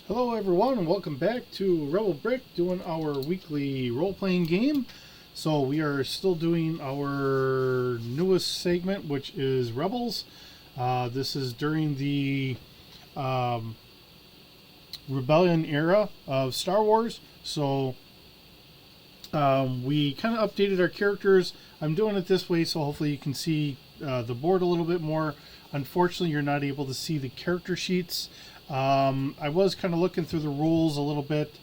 Hello everyone and welcome back to Rebel Brick doing our weekly role-playing game. So we are still doing our newest segment, which is Rebels. This is during the um, Rebellion era of Star Wars. So we kind of updated our characters. I'm doing it this way so hopefully you can see the board a little bit more. Unfortunately, you're not able to see the character sheets. I was kind of looking through the rules a little bit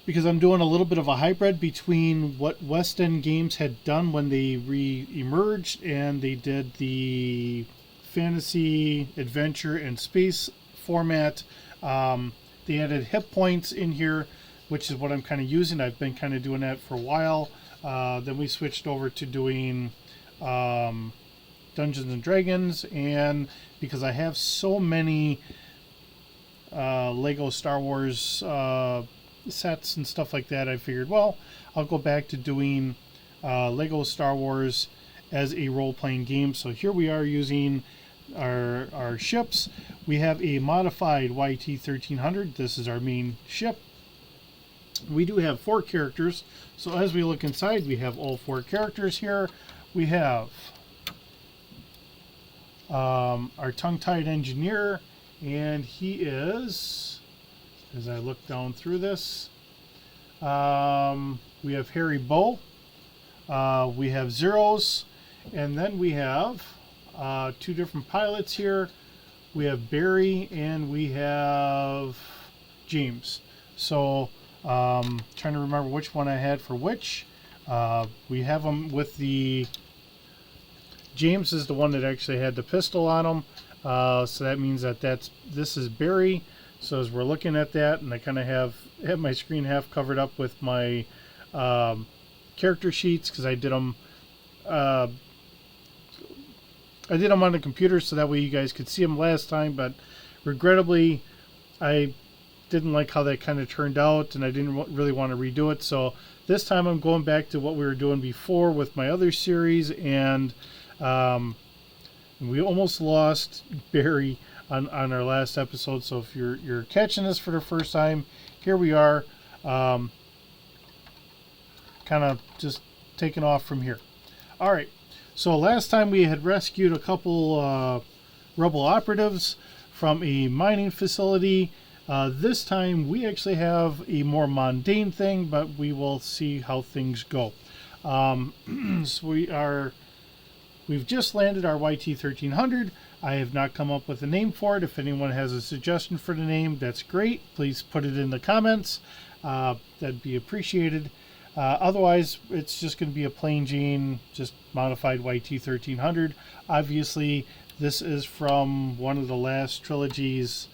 because I'm doing a little bit of a hybrid between what West End Games had done when they re-emerged and they did the fantasy, adventure, and space format. They added hit points in here, which is what I'm kind of using. I've been kind of doing that for a while. Then we switched over to doing Dungeons and Dragons, and because I have so many Lego Star Wars sets and stuff like that, I figured, well, I'll go back to doing Lego Star Wars as a role-playing game. So here we are using our ships. We have a modified YT-1300. This is our main ship. We do have 4 characters. So as we look inside, we have all 4 characters here. We have our tongue-tied engineer, and he is, as I look down through this, we have Harry Bow, we have Zeros, and then we have 2 different pilots here. We have Barry and we have James. So trying to remember which one I had for which. We have them with the James is the one that actually had the pistol on him, so that means that this is Barry. So as we're looking at that, and I kind of have my screen half covered up with my character sheets because I did them on the computer so that way you guys could see them last time. But regrettably, I didn't like how that kind of turned out, and I didn't really want to redo it. So this time I'm going back to what we were doing before with my other series, and we almost lost Barry on our last episode. So if you're catching this for the first time, here we are, kind of just taking off from here. All right. So last time we had rescued a couple rebel operatives from a mining facility. This time we actually have a more mundane thing, but we will see how things go. So we've just landed our YT-1300. I have not come up with a name for it. If anyone has a suggestion for the name, that's great. Please put it in the comments. That'd be appreciated. Otherwise, it's just going to be a plain Jane, just modified YT-1300. Obviously, this is from one of the last trilogies.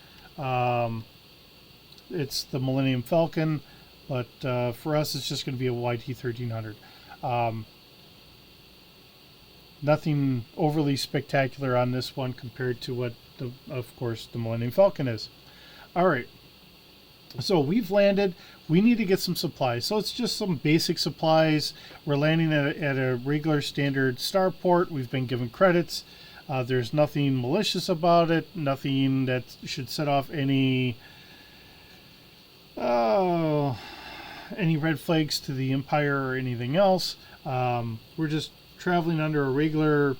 It's the Millennium Falcon, but for us, it's just going to be a YT-1300. Nothing overly spectacular on this one compared to what, of course, the Millennium Falcon is. All right. So we've landed. We need to get some supplies. So it's just some basic supplies. We're landing at a regular standard starport. We've been given credits. There's nothing malicious about it. Nothing that should set off any red flags to the Empire or anything else. We're just traveling under a regular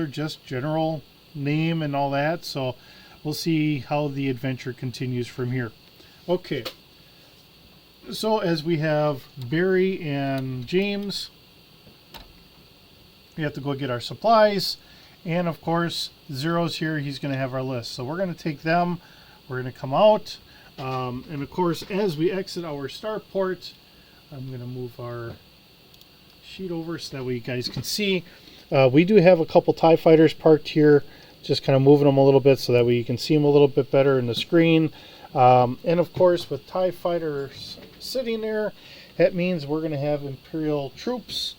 just general name and all that, so we'll see how the adventure continues from here. Okay, so as we have Barry and James, we have to go get our supplies, and of course Zero's here. He's going to have our list, so we're going to take them. We're going to come out, and of course as we exit our starport, I'm going to move our sheet over so that way you guys can see. We do have a couple TIE fighters parked here, just kind of moving them a little bit so that way you can see them a little bit better in the screen. And of course, with TIE fighters sitting there, that means we're going to have Imperial troops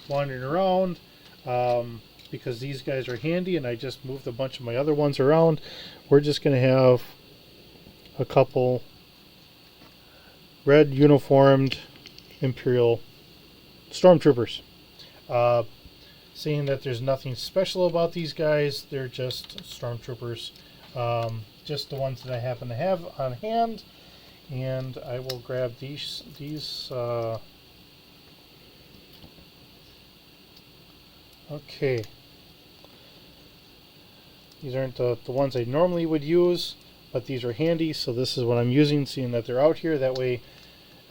wandering around, because these guys are handy and I just moved a bunch of my other ones around. We're just going to have a couple red uniformed Imperial stormtroopers. Seeing that there's nothing special about these guys, they're just stormtroopers. just the ones that I happen to have on hand. And I will grab these okay. These aren't the ones I normally would use, but these are handy, so this is what I'm using, seeing that they're out here. That way,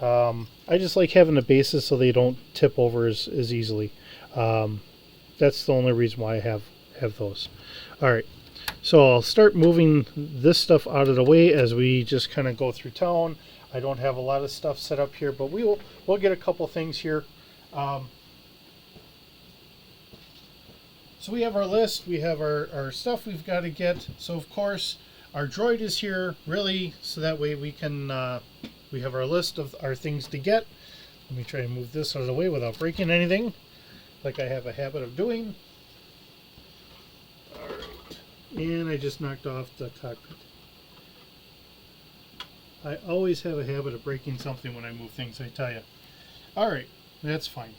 I just like having a basis so they don't tip over as easily. That's the only reason why I have those. Alright, so I'll start moving this stuff out of the way as we just kind of go through town. I don't have a lot of stuff set up here, but we'll get a couple things here. So we have our list, we have our stuff we've got to get. So of course our droid is here really so that way we can we have our list of our things to get. Let me try and move this out of the way without breaking anything like I have a habit of doing. Alright, and I just knocked off the cockpit. I always have a habit of breaking something when I move things, I tell you. Alright, that's fine.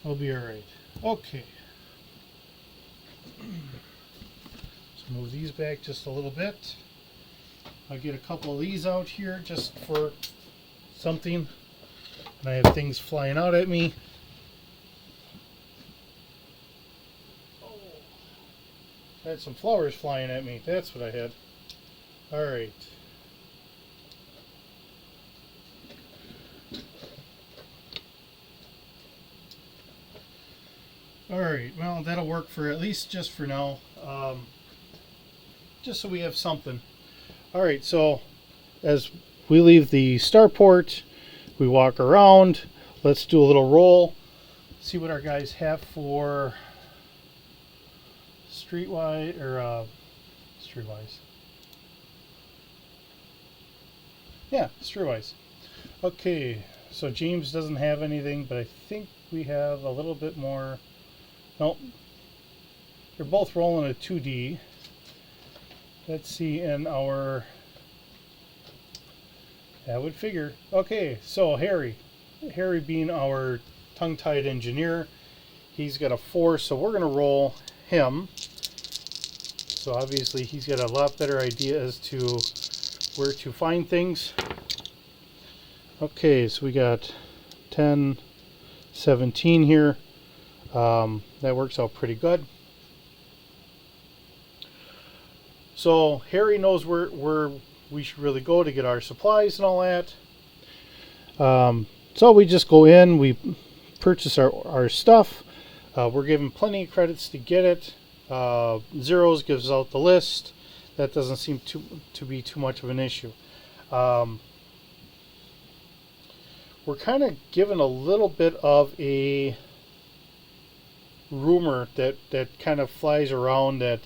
I'll be alright. Okay. So move these back just a little bit. I'll get a couple of these out here just for something. And I have things flying out at me. Oh, I had some flowers flying at me. That's what I had. Alright. Alright, well that'll work for at least just for now. Just so we have something. Alright, so as we leave the starport, we walk around. Let's do a little roll. See what our guys have for streetwise or streetwise. Yeah, streetwise. Okay, so James doesn't have anything, but I think we have a little bit more. Nope. They're both rolling a 2D. Let's see in our... I would figure. Okay, so Harry. Harry being our tongue-tied engineer. He's got a 4, so we're going to roll him. So obviously he's got a lot better idea as to where to find things. Okay, so we got 10, 17 here. That works out pretty good. So Harry knows where we should really go to get our supplies and all that. So we just go in, we purchase our stuff. We're given plenty of credits to get it. Zeros gives out the list. That doesn't seem to be too much of an issue. We're kind of given a little bit of a rumor that kind of flies around that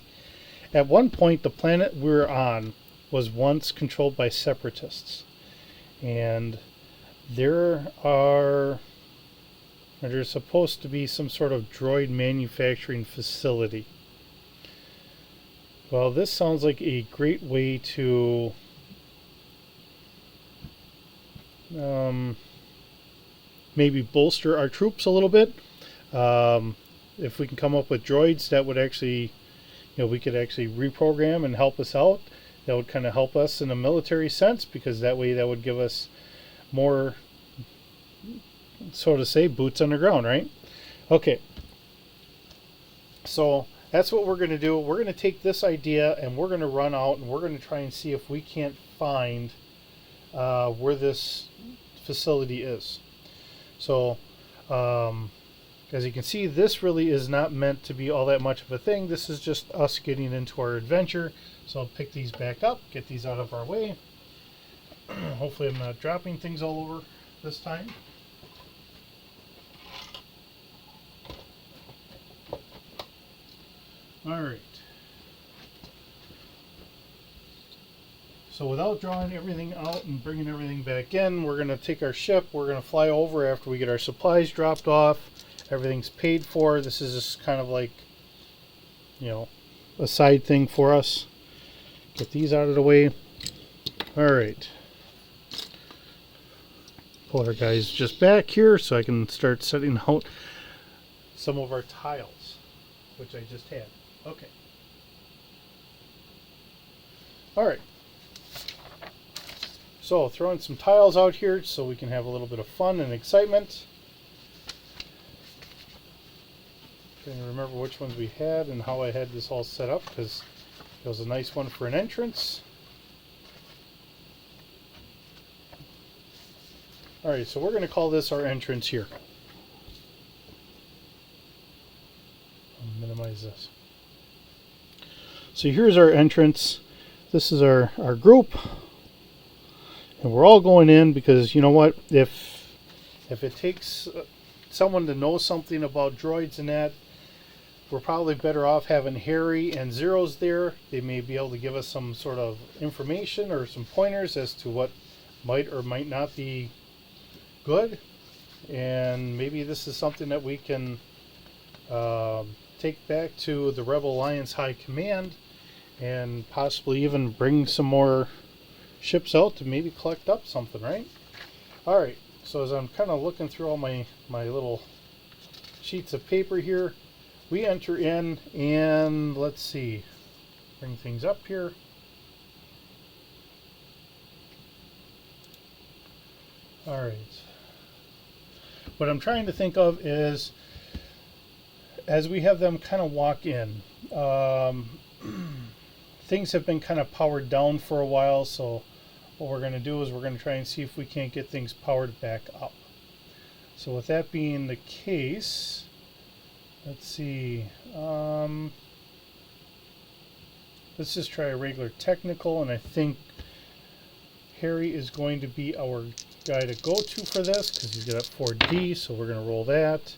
at one point the planet we're on was once controlled by separatists, and there's supposed to be some sort of droid manufacturing facility. Well, this sounds like a great way to maybe bolster our troops a little bit. If we can come up with droids that would actually, we could actually reprogram and help us out. That would kind of help us in a military sense, because that way that would give us more, so to say, boots on the ground, right? Okay. So that's what we're going to do. We're going to take this idea and we're going to run out and we're going to try and see if we can't find where this facility is. So, as you can see, this really is not meant to be all that much of a thing. This is just us getting into our adventure. So I'll pick these back up, get these out of our way. Hopefully I'm not dropping things all over this time. Alright. So without drawing everything out and bringing everything back in, we're going to take our ship, we're going to fly over after we get our supplies dropped off. Everything's paid for. This is just kind of like, a side thing for us. Get these out of the way. Alright. Pull our guys just back here so I can start setting out some of our tiles, which I just had. Okay. All right. So throwing some tiles out here so we can have a little bit of fun and excitement. Trying to remember which ones we had and how I had this all set up, because it was a nice one for an entrance. All right, so we're going to call this our entrance here. I'll minimize this. So here's our entrance. This is our group. And we're all going in because, you know what, if it takes someone to know something about droids and that, we're probably better off having Harry and Zeros there. They may be able to give us some sort of information or some pointers as to what might or might not be good. And maybe this is something that we can take back to the Rebel Alliance High Command and possibly even bring some more ships out to maybe collect up something, right? All right, so as I'm kind of looking through all my little sheets of paper here, we enter in, and let's see, bring things up here. All right, what I'm trying to think of is, as we have them kind of walk in, things have been kind of powered down for a while, so what we're going to do is we're going to try and see if we can't get things powered back up. So with that being the case, let's see, let's just try a regular technical, and I think Harry is going to be our guy to go to for this because he's got 4D, so we're going to roll that.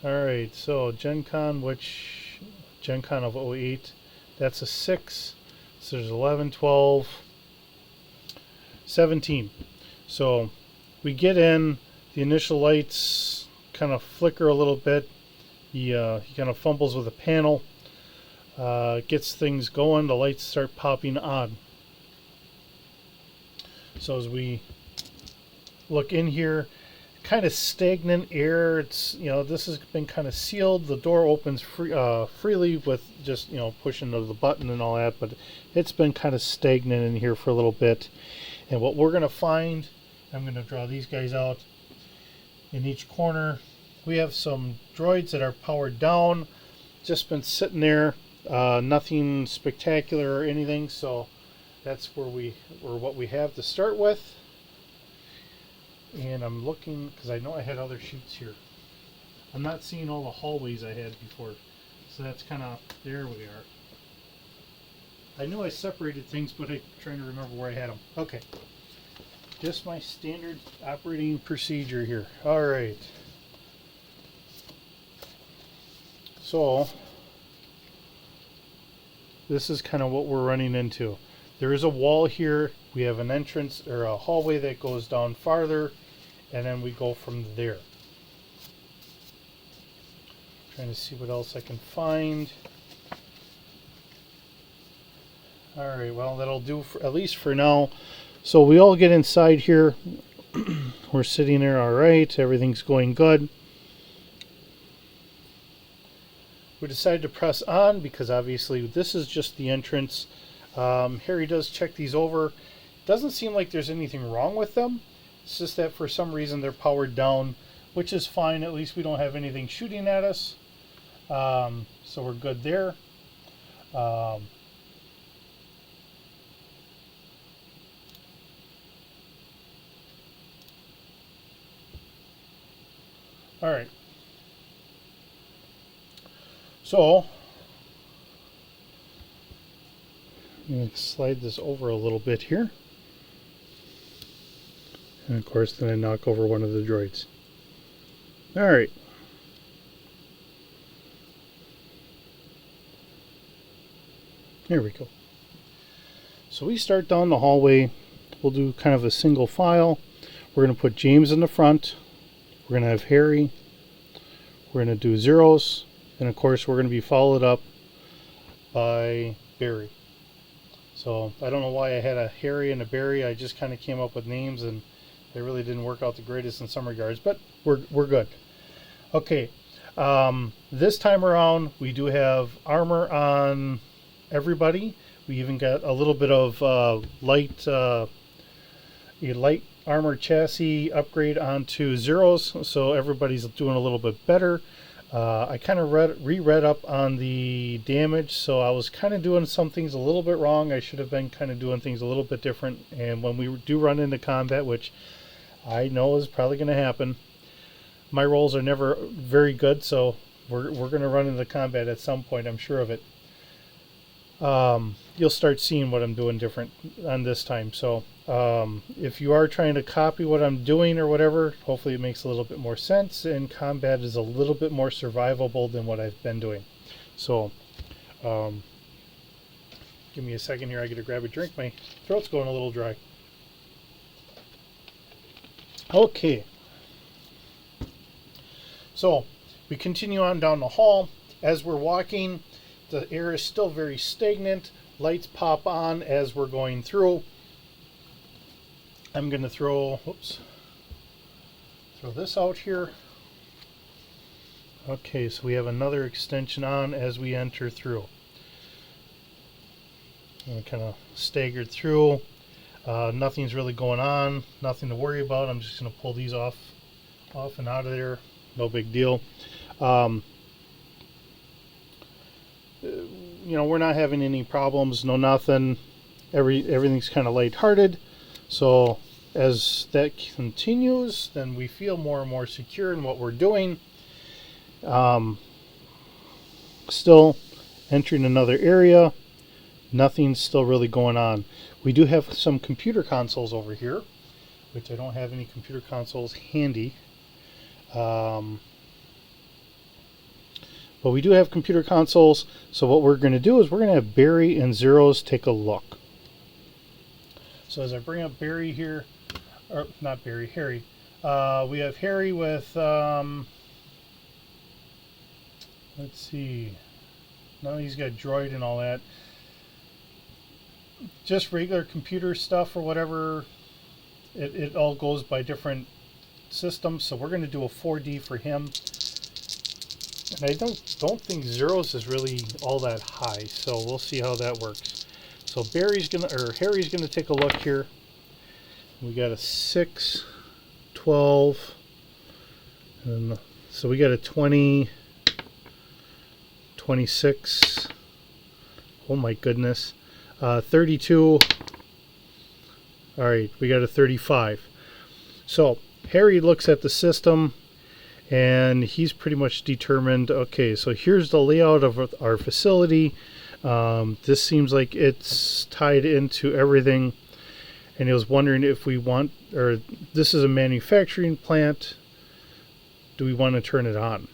Alright, so Gen Con, which Gen Con of 08, that's a 6, so there's 11, 12, 17. So we get in, the initial lights kind of flicker a little bit. He kind of fumbles with a panel, gets things going, the lights start popping on. So as we look in here, kind of stagnant air. It's, you know, this has been kind of sealed. The door opens freely with just, you know, pushing of the button and all that, but it's been kind of stagnant in here for a little bit. And what we're going to find, I'm going to draw these guys out in each corner. We have some droids that are powered down, just been sitting there, nothing spectacular or anything, so that's what we have to start with. And I'm looking, because I know I had other sheets here. I'm not seeing all the hallways I had before, so that's kind of, there we are. I knew I separated things, but I'm trying to remember where I had them. Okay, just my standard operating procedure here. All right. So this is kind of what we're running into. There is a wall here. We have an entrance or a hallway that goes down farther, and then we go from there. Trying to see what else I can find. All right, well, that'll do for, at least for now. So we all get inside here. We're sitting there, all right, everything's going good. We decided to press on because obviously this is just the entrance. Harry does check these over. Doesn't seem like there's anything wrong with them. It's just that for some reason they're powered down, which is fine. At least we don't have anything shooting at us. So we're good there. All right. So I'm going to slide this over a little bit here. And of course, then I knock over one of the droids. All right. There we go. So we start down the hallway. We'll do kind of a single file. We're going to put James in the front. We're going to have Harry. We're going to do Zeros. And of course, we're going to be followed up by Barry. So I don't know why I had a Harry and a Barry. I just kind of came up with names, and they really didn't work out the greatest in some regards. But we're good. Okay. This time around, we do have armor on everybody. We even got a little bit of a light armor chassis upgrade onto Zeros, so everybody's doing a little bit better. I kind of reread up on the damage, so I was kind of doing some things a little bit wrong. I should have been kind of doing things a little bit different, and when we do run into combat, which I know is probably going to happen, my rolls are never very good, so we're going to run into combat at some point, I'm sure of it. You'll start seeing what I'm doing different on this time. So if you are trying to copy what I'm doing or whatever, hopefully it makes a little bit more sense, and combat is a little bit more survivable than what I've been doing. So give me a second here. I gotta grab a drink. My throat's going a little dry. Okay, so we continue on down the hall. As we're walking, the air is still very stagnant. Lights pop on as we're going through. I'm going to throw this out here. Okay, so we have another extension on as we enter through. I'm kind of staggered through. Nothing's really going on. Nothing to worry about. I'm just going to pull these off and out of there. No big deal. We're not having any problems, no nothing. Everything's kind of lighthearted. So as that continues, then we feel more and more secure in what we're doing. Still entering another area. Nothing's still really going on. We do have some computer consoles over here, which I don't have any computer consoles handy. But we do have computer consoles, so what we're going to do is we're going to have Barry and Zeros take a look. So as I bring up Barry here, or not Barry, Harry, we have Harry with, let's see, now he's got Droid and all that. Just regular computer stuff or whatever, it all goes by different systems, so we're going to do a 4D for him. And I don't think Zeros is really all that high, so we'll see how that works. So Harry's gonna take a look here. We got a 6, 12, and so we got a 20, 26. Oh my goodness, 32. All right, we got a 35. So Harry looks at the system, and he's pretty much determined, okay, so here's the layout of our facility. This seems like it's tied into everything. And he was wondering if we want, or this is a manufacturing plant, do we want to turn it on?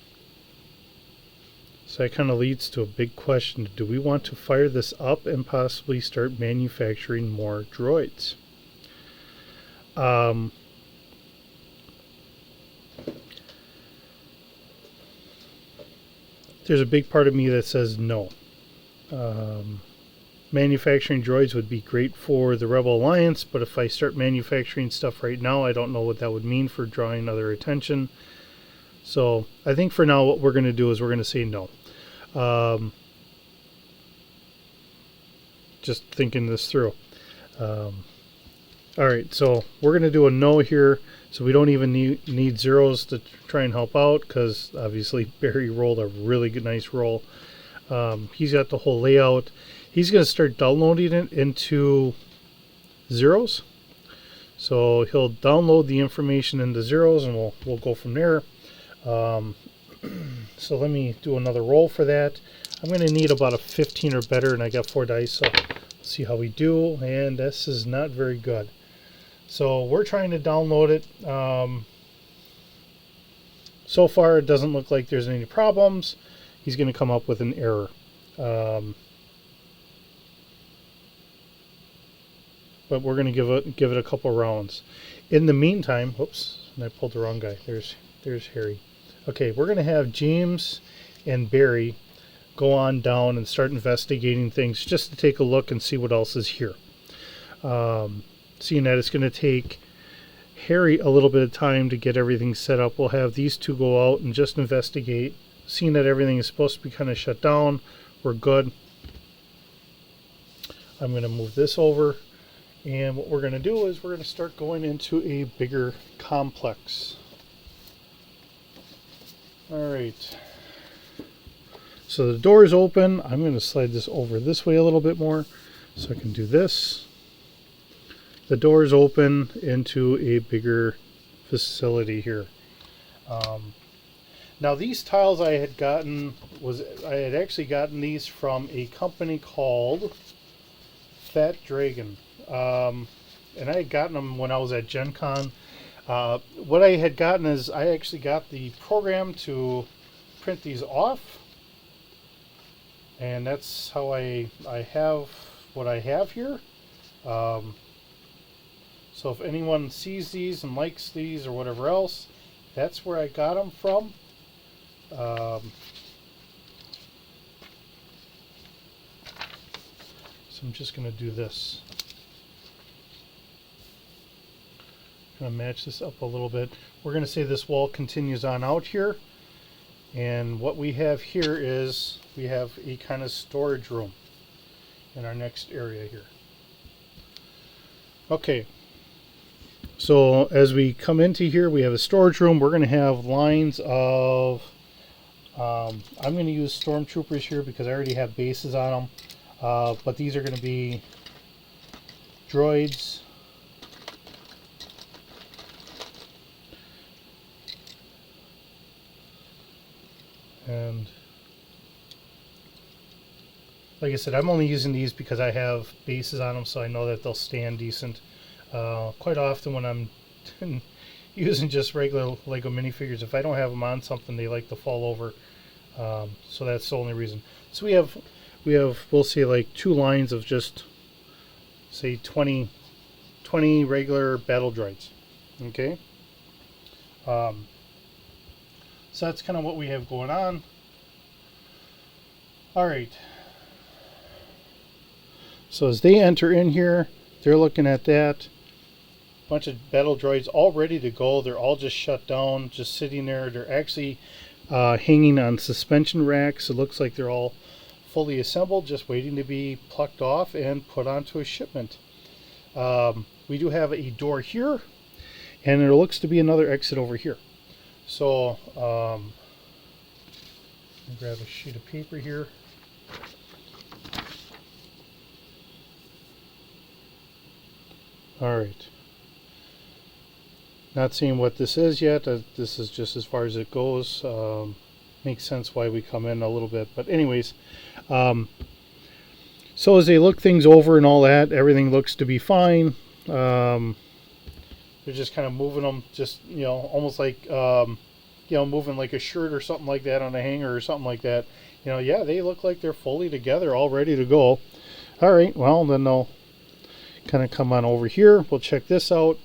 So that kind of leads to a big question. Do we want to fire this up and possibly start manufacturing more droids? There's a big part of me that says no. Manufacturing droids would be great for the Rebel Alliance, but if I start manufacturing stuff right now, I don't know what that would mean for drawing other attention. So I think for now what we're going to do is we're going to say no. Just thinking this through. Alright, so we're going to do a no here, so we don't even need Zeros to try and help out, because obviously Barry rolled a really good, nice roll. He's got the whole layout. He's going to start downloading it into Zeros. So he'll download the information into Zeros, and we'll go from there. So let me do another roll for that. I'm going to need about a 15 or better, and I got 4 dice, so let's see how we do. And this is not very good. So we're trying to download it. So far, it doesn't look like there's any problems. He's going to come up with an error. But we're going to give it a couple rounds. In the meantime, whoops, I pulled the wrong guy. There's Harry. Okay, we're going to have James and Barry go on down and start investigating things just to take a look and see what else is here. Seeing that it's going to take Harry a little bit of time to get everything set up, we'll have these two go out and just investigate. Seeing that everything is supposed to be kind of shut down, we're good. I'm going to move this over, and what we're going to do is we're going to start going into a bigger complex. Alright, so the door is open. I'm going to slide this over this way a little bit more so I can do this. The door is open into a bigger facility here. Now these tiles I had actually gotten these from a company called Fat Dragon, and I had gotten them when I was at Gen Con. What I had gotten is I actually got the program to print these off, and that's how I have what I have here. So if anyone sees these and likes these or whatever else, that's where I got them from. So I'm just going to do this. I'm going to match this up a little bit. We're going to say this wall continues on out here. And what we have here is we have a kind of storage room in our next area here. Okay. So as we come into here, we have a storage room. We're going to have lines of I'm going to use stormtroopers here because I already have bases on them, but these are going to be droids, and like I said, I'm only using these because I have bases on them, so I know that they'll stand decent. Quite often when I'm using just regular Lego minifigures, if I don't have them on something, they like to fall over. So that's the only reason. So we'll say like two lines of just say 20 regular battle droids. Okay. So that's kind of what we have going on. All right. So as they enter in here, they're looking at that. Bunch of battle droids all ready to go. They're all just shut down, just sitting there. They're actually hanging on suspension racks. It looks like they're all fully assembled, just waiting to be plucked off and put onto a shipment. We do have a door here, and there looks to be another exit over here. So I'll grab a sheet of paper here. All right. Not seeing what this is yet. This is just as far as it goes. Makes sense why we come in a little bit. But anyways, so as they look things over and all that, everything looks to be fine. They're just kind of moving them, just, almost like, moving like a shirt or something like that on a hanger or something like that. Yeah, they look like they're fully together, all ready to go. All right, well, then they'll kind of come on over here. We'll check this out.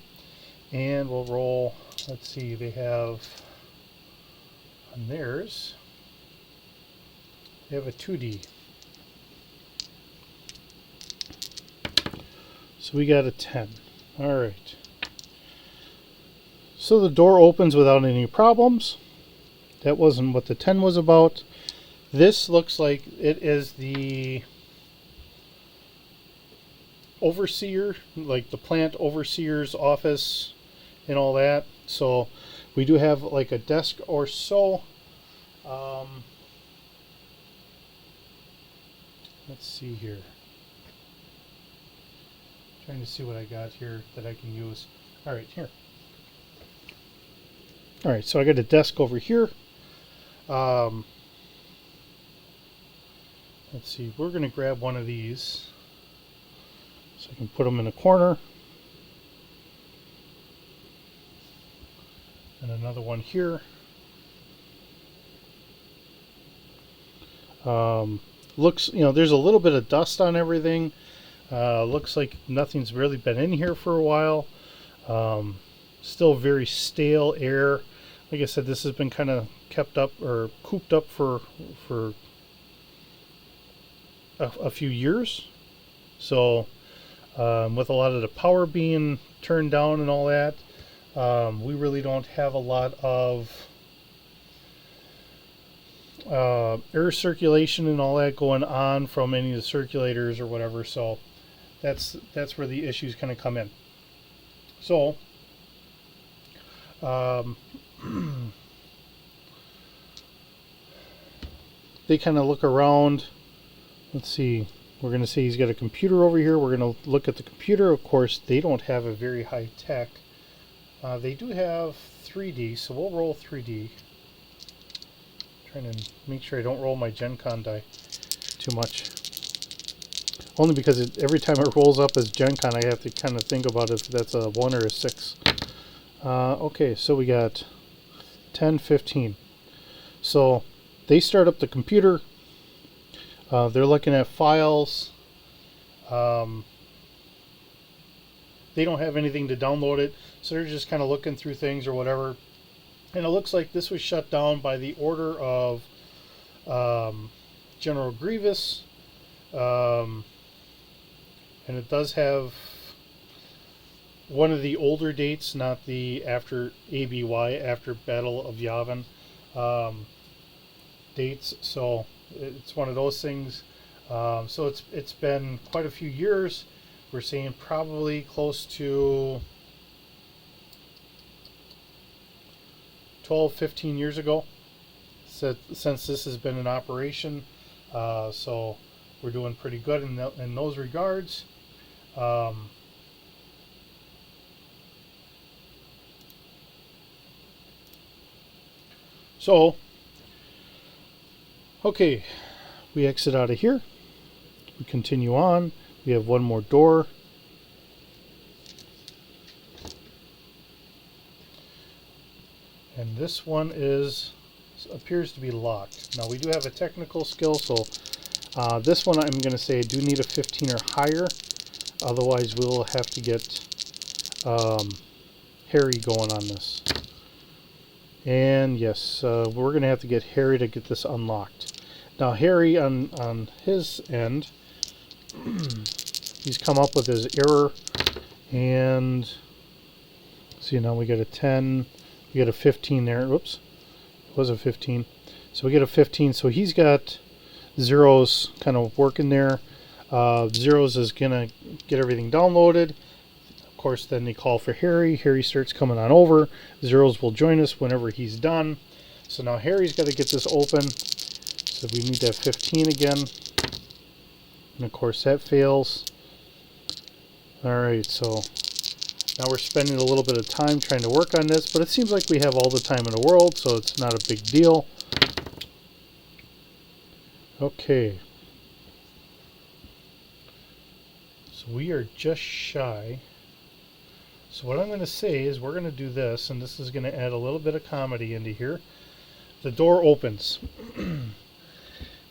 And we'll roll, let's see, they have on theirs, they have a 2D. So we got a 10. All right. So the door opens without any problems. That wasn't what the 10 was about. This looks like it is the overseer, like the plant overseer's office and all that. So we do have like a desk or so. Let's see here. Trying to see what I got here that I can use. All right, here. All right, so I got a desk over here. Let's see, we're going to grab one of these so I can put them in a corner. And another one here. Looks, there's a little bit of dust on everything. Looks like nothing's really been in here for a while. Still very stale air. Like I said, this has been kind of kept up or cooped up for a few years. So with a lot of the power being turned down and all that, we really don't have a lot of air circulation and all that going on from any of the circulators or whatever. So that's where the issues kind of come in. So they kind of look around. Let's see. We're going to say he's got a computer over here. We're going to look at the computer. Of course, they don't have a very high tech. They do have 3D, so we'll roll 3D. Trying to make sure I don't roll my Gen Con die too much. Only because every time it rolls up as Gen Con, I have to kind of think about if that's a 1 or a 6. Okay, so we got 10, 15. So they start up the computer. They're looking at files. They don't have anything to download it, so they're just kind of looking through things or whatever. And it looks like this was shut down by the order of General Grievous. And it does have one of the older dates, not the after ABY, after Battle of Yavin dates. So it's one of those things. So it's been quite a few years. We're saying probably close to 12, 15 years ago since this has been in operation. So we're doing pretty good in those regards. So, okay, we exit out of here. We continue on. We have one more door. And this one appears to be locked. Now we do have a technical skill, so this one I'm going to say I do need a 15 or higher. Otherwise we'll have to get Harry going on this. And yes, we're going to have to get Harry to get this unlocked. Now Harry on his end, he's come up with his error, and see, now we get a 10, we get a 15 there. Whoops, it was a 15. So we get a 15. So he's got Zeros kind of working there. Zeros is gonna get everything downloaded. Of course, then they call for Harry. Harry starts coming on over. Zeros will join us whenever he's done. So now Harry's got to get this open. So we need that 15 again. And of course that fails. Alright, so now we're spending a little bit of time trying to work on this, but it seems like we have all the time in the world, so it's not a big deal. Okay. So we are just shy. So what I'm going to say is we're going to do this, and this is going to add a little bit of comedy into here. The door opens.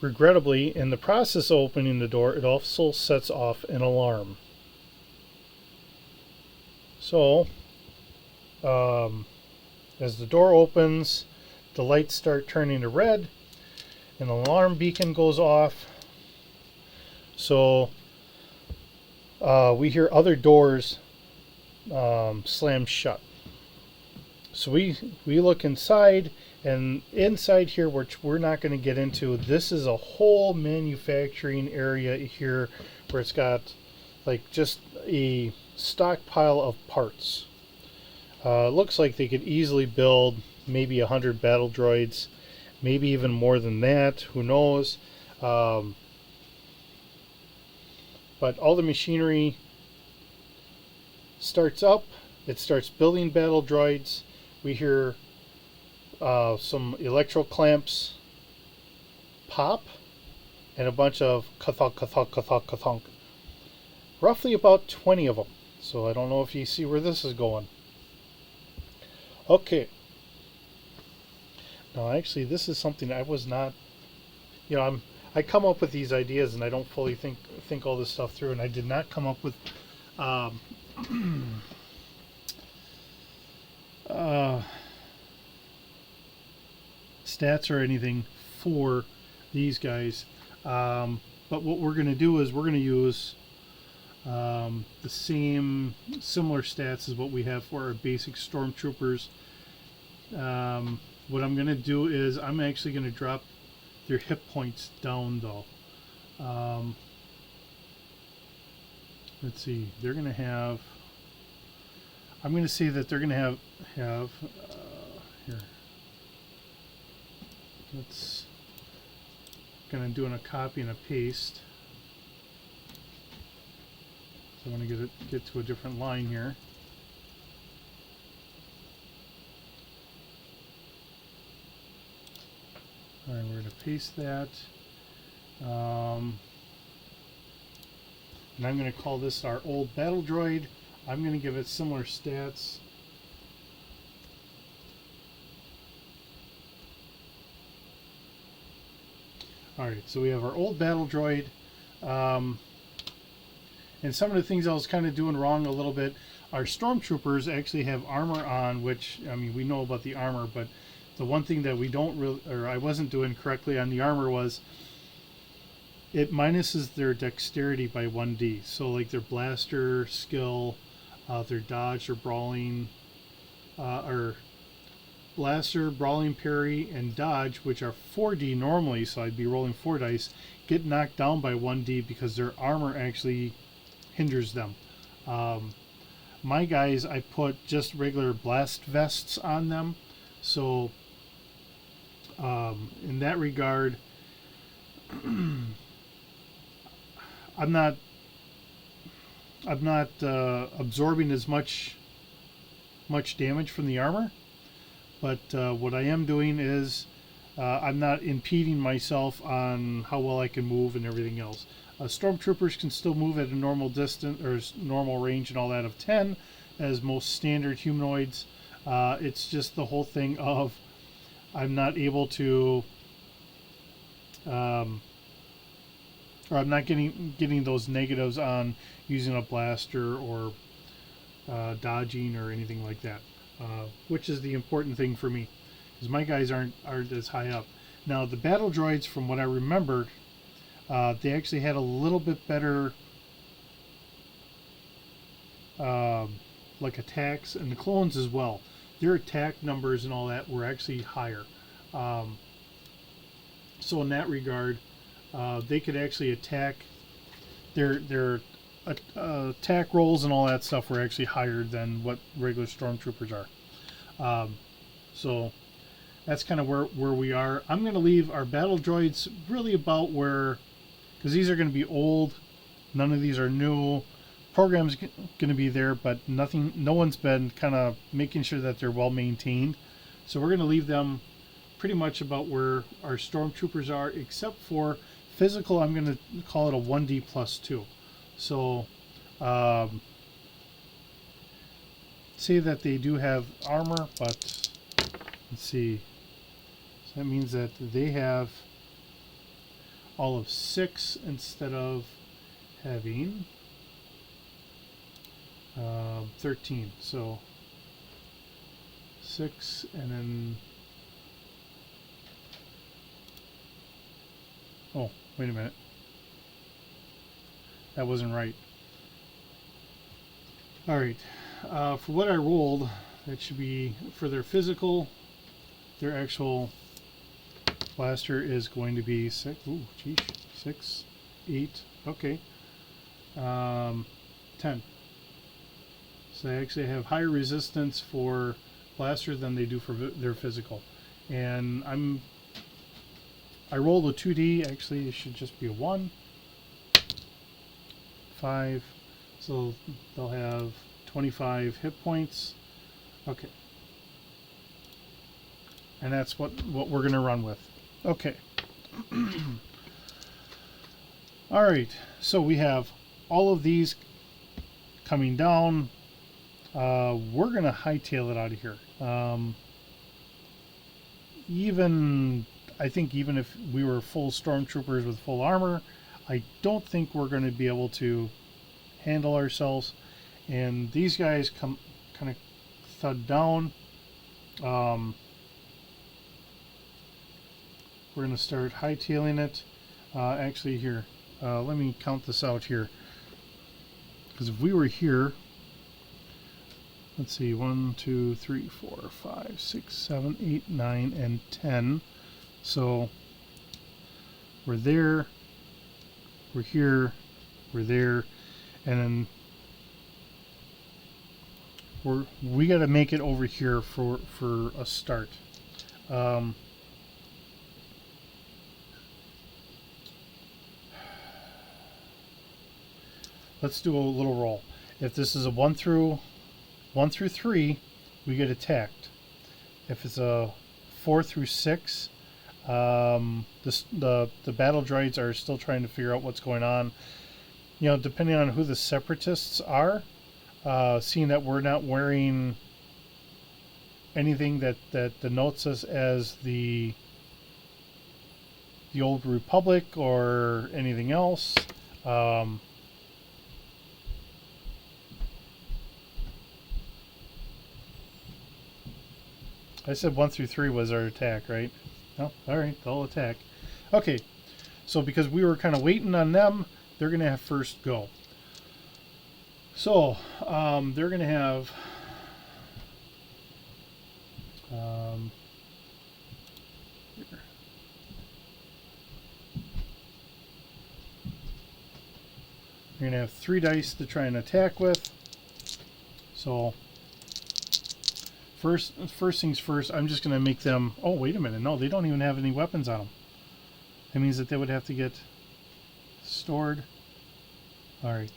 Regrettably, in the process of opening the door, it also sets off an alarm. So, as the door opens, the lights start turning to red, an alarm beacon goes off. So, we hear other doors slam shut. So we look inside, and inside here, which we're not going to get into, this is a whole manufacturing area here where it's got like just a stockpile of parts. Looks like they could easily build maybe 100 battle droids, maybe even more than that, who knows. But all the machinery starts up, it starts building battle droids. We hear some electro clamps pop, and a bunch of kathunk, kathunk, kathunk, kathunk. Roughly about 20 of them. So I don't know if you see where this is going. Okay. Now actually this is something I was not, I come up with these ideas and I don't fully think all this stuff through, and I did not come up with stats or anything for these guys, but what we're going to do is we're going to use the similar stats as what we have for our basic stormtroopers. What I'm going to do is I'm actually going to drop their hit points down though. let's see, they're going to have, I'm going to say that they're going to have here, let's, going to do a copy and a paste. So I want to get to a different line here. All right, we're going to paste that. And I'm going to call this our old battle droid. I'm going to give it similar stats. Alright, so we have our old battle droid. And some of the things I was kind of doing wrong a little bit. Our stormtroopers actually have armor on, which, I mean, we know about the armor, but the one thing that we don't really, or I wasn't doing correctly on the armor was it minuses their dexterity by 1d. So like their blaster skill, their dodge or brawling, or blaster, brawling, parry, and dodge, which are 4d normally, so I'd be rolling 4 dice, get knocked down by 1d because their armor actually hinders them. My guys, I put just regular blast vests on them, so in that regard, I'm not absorbing as much damage from the armor, but what I am doing is I'm not impeding myself on how well I can move and everything else. Stormtroopers can still move at a normal distance or normal range and all that of 10, as most standard humanoids. It's just the whole thing of I'm not able to, or I'm not getting those negatives on using a blaster or dodging or anything like that, which is the important thing for me, because my guys aren't as high up. Now the battle droids, from what I remembered, they actually had a little bit better like attacks, and the clones as well. Their attack numbers and all that were actually higher. So in that regard, they could actually attack. Their attack rolls and all that stuff were actually higher than what regular stormtroopers are. So that's kind of where we are. I'm going to leave our battle droids really about where, because these are going to be old. None of these are new. Program's going to be there, but no one's been kind of making sure that they're well maintained. So we're going to leave them pretty much about where our stormtroopers are, except for physical. I'm going to call it a 1D plus 2. So say that they do have armor, but let's see. So that means that they have all of 6 instead of having 13. So 6 and then, oh, wait a minute. That wasn't right. Alright, for what I rolled, that should be for their physical, their actual blaster is going to be 6, ooh, geez, 6, 8, okay, 10. So they actually have higher resistance for blaster than they do for their physical. And I rolled a 2D, actually it should just be a 1, 5, so they'll have 25 hit points. Okay. And that's what we're going to run with. Okay. Alright, so we have all of these coming down. We're going to hightail it out of here. I think even if we were full stormtroopers with full armor, I don't think we're going to be able to handle ourselves. And these guys come kind of thud down. We're going to start hightailing it. Actually here, let me count this out here. Because if we were here, let's see, 1, 2, 3, 4, 5, 6, 7, 8, 9, and 10. So we're there, we're here, we're there, and then we got to make it over here for a start. Let's do a little roll. If this is a 1 through 3, we get attacked. If it's a 4 through 6, the battle droids are still trying to figure out what's going on. You know, depending on who the separatists are, seeing that we're not wearing anything that denotes us as the Old Republic or anything else. I said 1 through 3 was our attack, right? Oh, all right, they'll attack. Okay, so because we were kind of waiting on them, they're going to have first go. So they're going to have here. You're going to have 3 dice to try and attack with. So first things first, I'm just going to make them... Oh, wait a minute. No, they don't even have any weapons on them. That means that they would have to get stored. All right.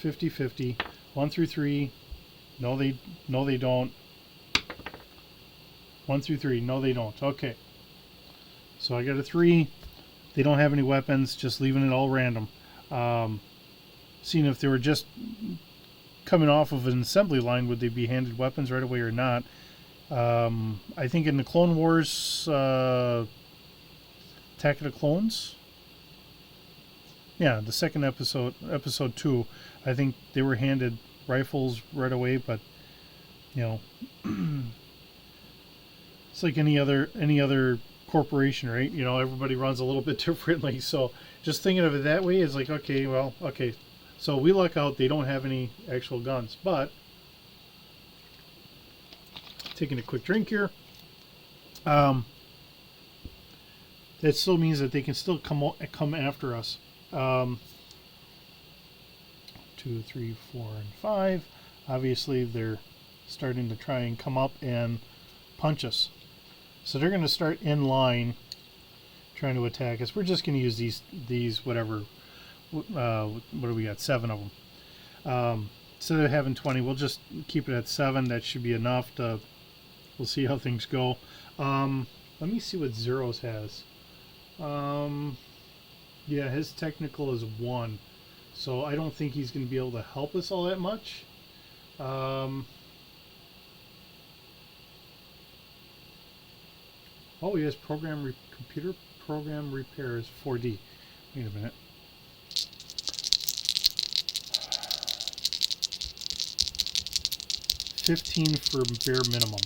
50-50. 1 through 3. No, they don't. 1 through 3. No, they don't. Okay. So I got a 3. They don't have any weapons. Just leaving it all random. Seeing if they were just coming off of an assembly line, would they be handed weapons right away or not? I think in the Clone Wars, Attack of the Clones, yeah, the second episode 2, I think they were handed rifles right away. But you know, it's like any other corporation, right? You know, everybody runs a little bit differently. So just thinking of it that way is like, okay, well, okay. So we luck out, they don't have any actual guns. But taking a quick drink here, that still means that they can still come after us. 2, 3, 4, and 5. Obviously, they're starting to try and come up and punch us. So they're going to start in line trying to attack us. We're just going to use these whatever. What do we got? 7 of them. Instead of having 20, we'll just keep it at 7. That should be enough to... We'll see how things go. Let me see what Zero's has. Yeah, his technical is 1. So I don't think he's going to be able to help us all that much. Oh, he has computer program repairs 4D. Wait a minute. $15 for bare minimum.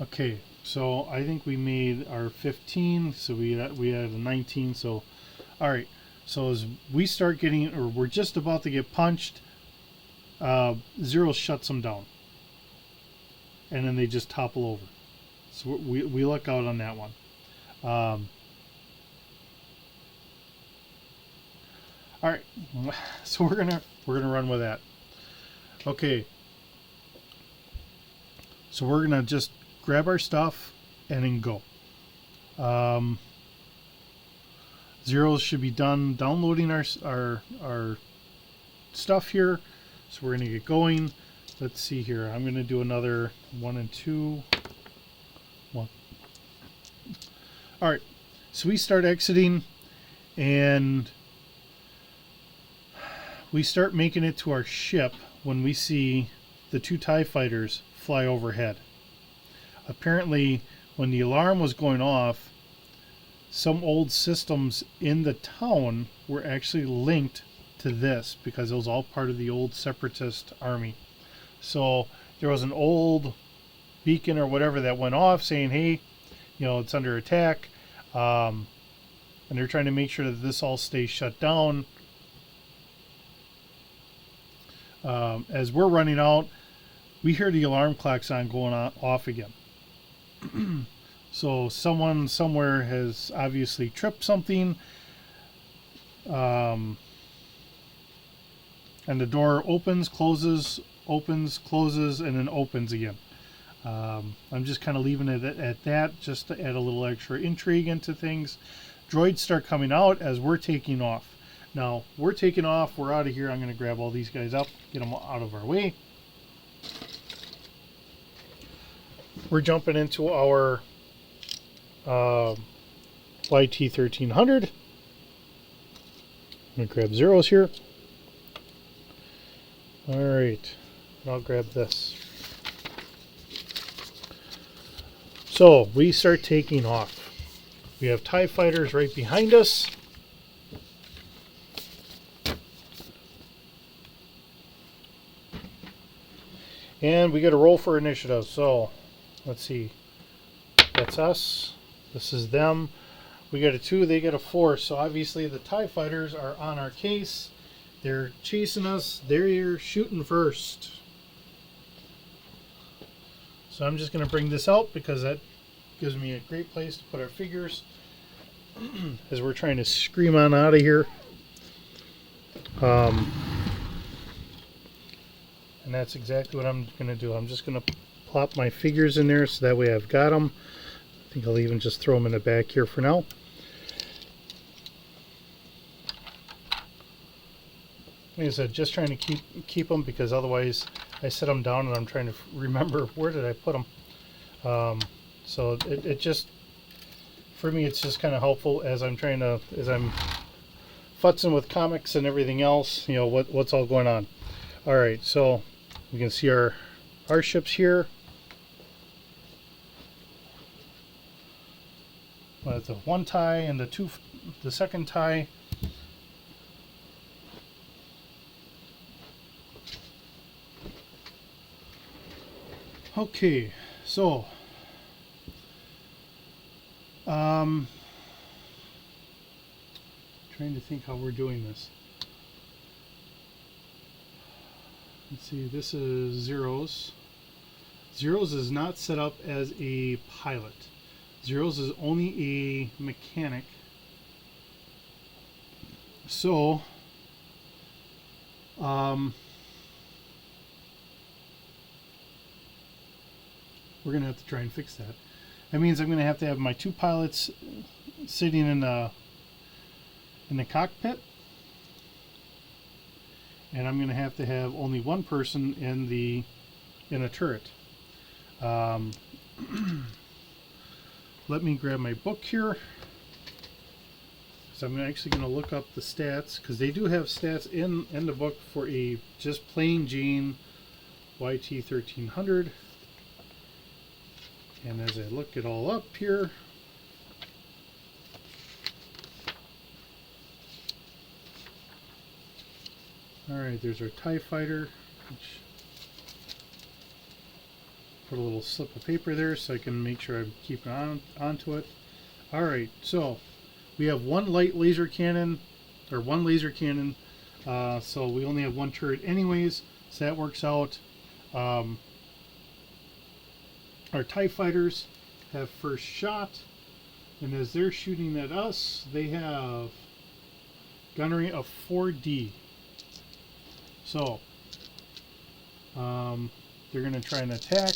Okay, so I think we made our 15, so we had a 19. So, all right. So as we start getting, or we're just about to get punched, Zero shuts them down, and then they just topple over. So we luck out on that one. All right, so we're gonna run with that. Okay. So we're gonna just grab our stuff and then go. Zeros should be done downloading our stuff here. So we're gonna get going. Let's see here. I'm gonna do another 1 and 2. 1. All right. So we start exiting, and we start making it to our ship when we see the 2 TIE fighters fly overhead. Apparently, when the alarm was going off, some old systems in the town were actually linked to this because it was all part of the old separatist army. So there was an old beacon or whatever that went off saying, hey, you know, it's under attack. And they're trying to make sure that this all stays shut down. As we're running out, we hear the alarm klaxon going off again. So someone somewhere has obviously tripped something. And the door opens, closes, and then opens again. I'm just kind of leaving it at that, just to add a little extra intrigue into things. Droids start coming out as we're taking off. Now, we're taking off, we're out of here. I'm going to grab all these guys up, get them out of our way. We're jumping into our YT-1300. I'm going to grab zeros here. Alright, I'll grab this. So, we start taking off. We have TIE fighters right behind us. And we got to roll for initiative. So, let's see. That's us. This is them. We got a 2, they got a 4. So obviously the TIE fighters are on our case. They're chasing us. They're shooting first. So I'm just going to bring this out because that gives me a great place to put our figures as we're trying to scream on out of here. And that's exactly what I'm going to do. I'm just going to plop my figures in there so that way I've got them. I think I'll even just throw them in the back here for now. Like I said, just trying to keep them because otherwise I set them down and I'm trying to remember where did I put them. So it just, for me, it's just kind of helpful as I'm futzing with comics and everything else, you know, what's all going on. All right, so we can see our ships here. Well, the one tie and the second tie. Okay, so trying to think how we're doing this. Let's see, this is Zeros. Zeros is not set up as a pilot. Zeros is only a mechanic. So we're gonna have to try and fix that. That means I'm gonna have to have my 2 pilots sitting in the cockpit, and I'm gonna have to have only 1 person in a turret. Let me grab my book here. So I'm actually going to look up the stats because they do have stats in the book for a just plain Jane YT-1300. And as I look it all up here, alright, there's our TIE fighter, which put a little slip of paper there so I can make sure I'm keeping onto it. Alright, so we have 1 light laser cannon, or 1 laser cannon, so we only have 1 turret anyways, so that works out. Our TIE fighters have first shot, and as they're shooting at us, they have gunnery of 4D. So, they're going to try and attack.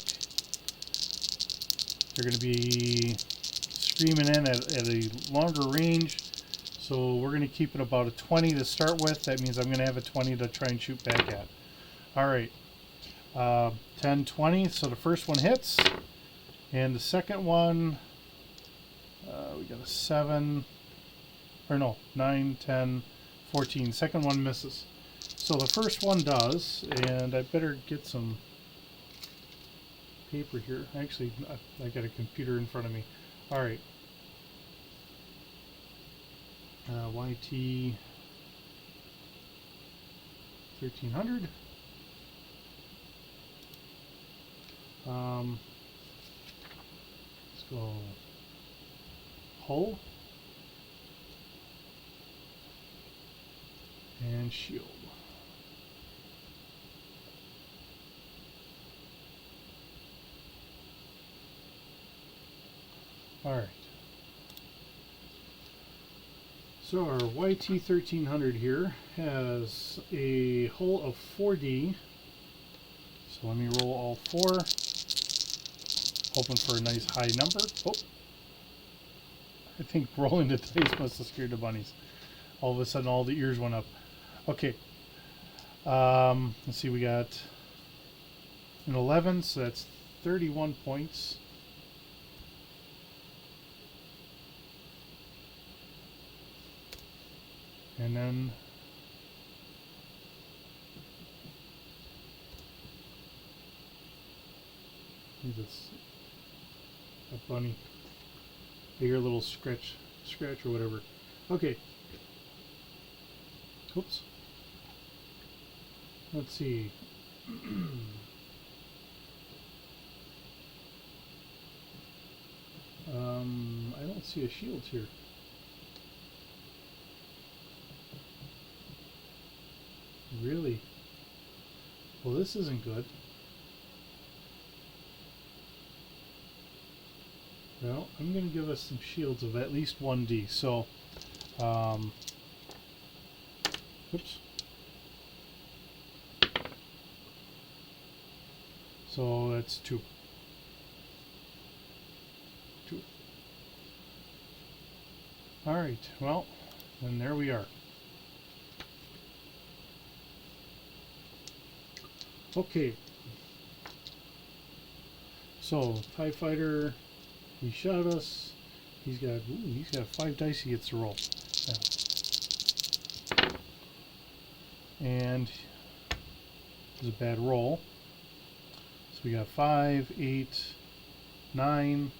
They're going to be screaming in at a longer range. So we're going to keep it about a 20 to start with. That means I'm going to have a 20 to try and shoot back at. Alright. 10, 20. So the first one hits. And the second one, we got a 7. Or no, 9, 10, 14. Second one misses. So the first one does. And I better get some paper here. Actually, I got a computer in front of me. Alright. YT 1300. Let's go hull and shield. All right. So our YT1300 here has a hull of 4D. So let me roll all 4. Hoping for a nice high number. Oh, I think rolling the dice must have scared the bunnies. All of a sudden all the ears went up. Okay. Let's see, we got an 11, so that's 31 points. And then this a bunny. I hear a little scratch or whatever. Okay. Oops. Let's see. I don't see a shield here. Really? Well, this isn't good. Well, I'm going to give us some shields of at least 1D. So, oops. So that's 2. 2. All right. Well, then there we are. Okay. So TIE Fighter. He shot us. He's got 5 dice he gets to roll. Yeah. And it was a bad roll. So we got 5, 8, 9.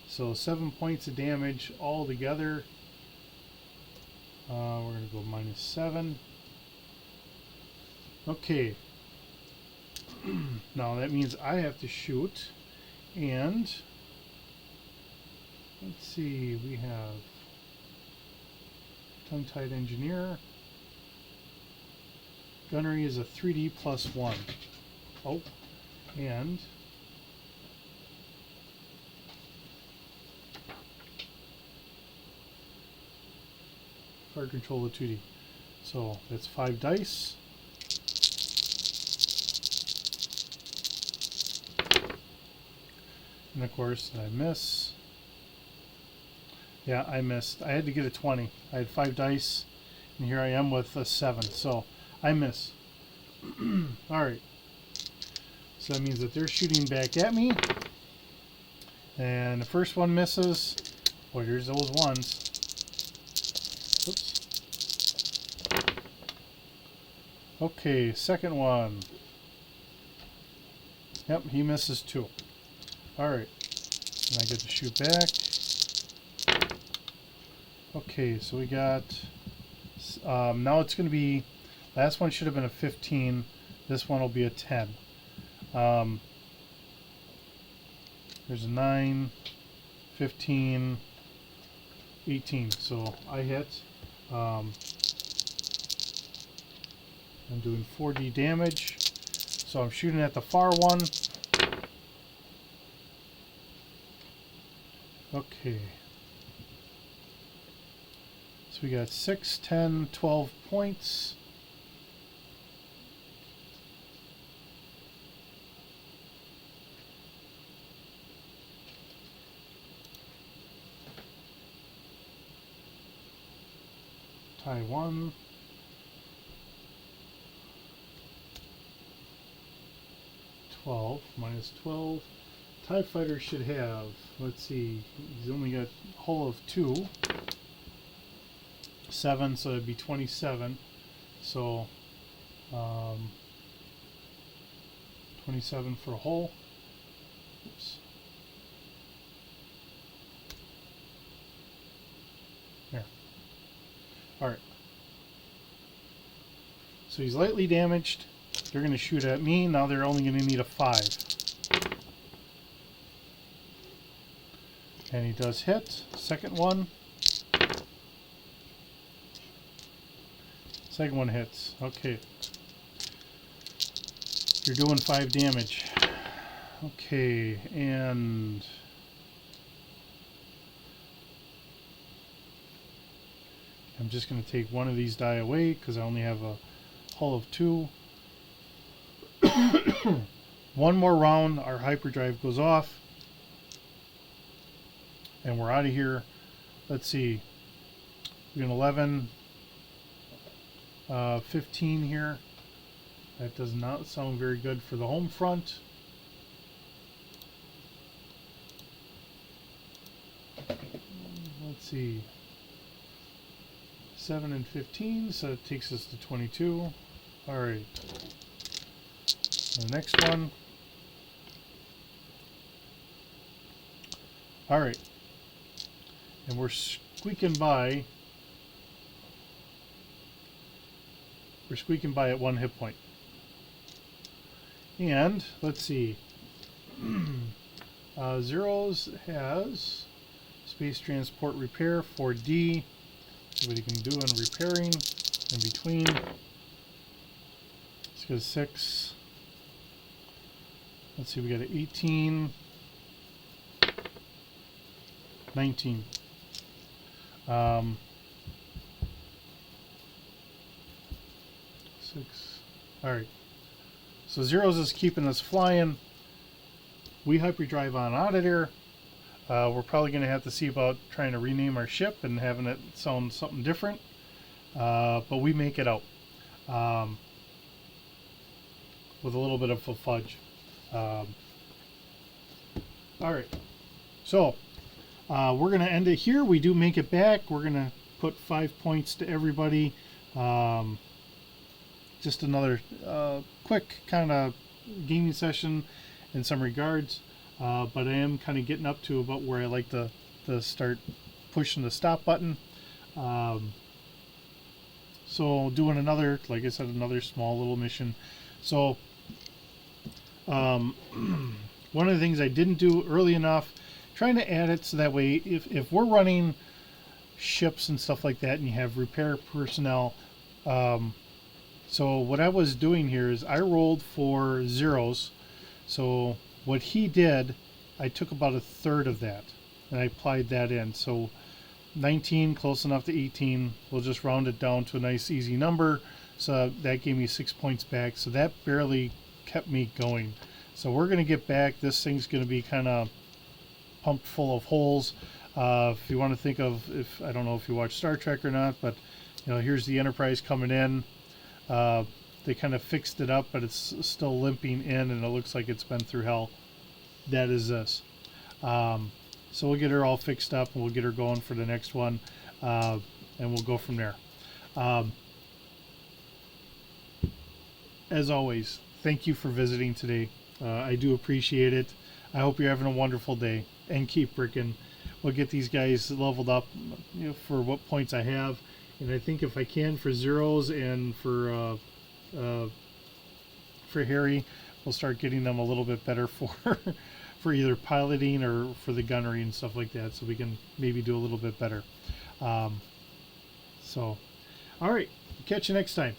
So 7 points of damage all together. We're going to go -7. Okay. Now that means I have to shoot. And let's see, we have Tongue-Tied Engineer. Gunnery is a 3D +1. Oh, and Fire Control of 2D. So that's 5 dice. And of course, I miss. Yeah, I missed. I had to get a 20. I had 5 dice, and here I am with a 7. So I miss. Alright. So that means that they're shooting back at me. And the first one misses. Well, here's those ones. Oops. Okay, second one. Yep, he misses 2. Alright. And I get to shoot back. Okay, so we got... now it's going to be... Last one should have been a 15. This one will be a 10. There's a 9, 15, 18. So I hit. I'm doing 4D damage. So I'm shooting at the far one. Okay. So we got 6, 10, 12 points. Tie 1. 12 minus 12. TIE Fighter should have, let's see, he's only got a hull of 2. 7, so it'd be 27. So 27 for a hull. Oops. There. Alright. So he's lightly damaged. They're going to shoot at me. Now they're only going to need a 5. And he does hit. Second one. Second one hits. Okay. You're doing 5 damage. Okay, and I'm just going to take one of these die away because I only have a hull of 2. One more round, our hyperdrive goes off, and we're out of here. Let's see, we're in 11, 15 here. That does not sound very good for the home front. Let's see, 7 and 15, so it takes us to 22. All right, the next one. All right, and we're squeaking by. We're squeaking by at 1 hit point. And let's see, Zeros has space transport repair 4D. See what he can do on repairing in between. Let's go 6. Let's see, we got an 18, 19. 6. All right. So Zeros is keeping us flying. We hyperdrive on out of there. We're probably going to have to see about trying to rename our ship and having it sound something different. But we make it out with a little bit of a fudge. All right. So we're going to end it here. We do make it back. We're going to put 5 points to everybody. Just another quick kind of gaming session in some regards. But I am kind of getting up to about where I like to start pushing the stop button. So doing another, like I said, another small little mission. So one of the things I didn't do early enough, trying to add it so that way if we're running ships and stuff like that and you have repair personnel, so what I was doing here is I rolled for Zeros. So what he did, I took about 1/3 of that and I applied that in. So 19, close enough to 18. We'll just round it down to a nice easy number. So that gave me 6 points back. So that barely kept me going. So we're going to get back. This thing's going to be kind of pumped full of holes. If you want to think of, I don't know if you watch Star Trek or not, but you know, here's the Enterprise coming in. They kind of fixed it up, but it's still limping in, and it looks like it's been through hell. That is this. So we'll get her all fixed up, and we'll get her going for the next one, and we'll go from there. As always, thank you for visiting today. I do appreciate it. I hope you're having a wonderful day, and keep bricking. We'll get these guys leveled up, you know, for what points I have. And I think if I can for Zeros and for Harry, we'll start getting them a little bit better for for either piloting or for the gunnery and stuff like that, so we can maybe do a little bit better. So, all right, catch you next time.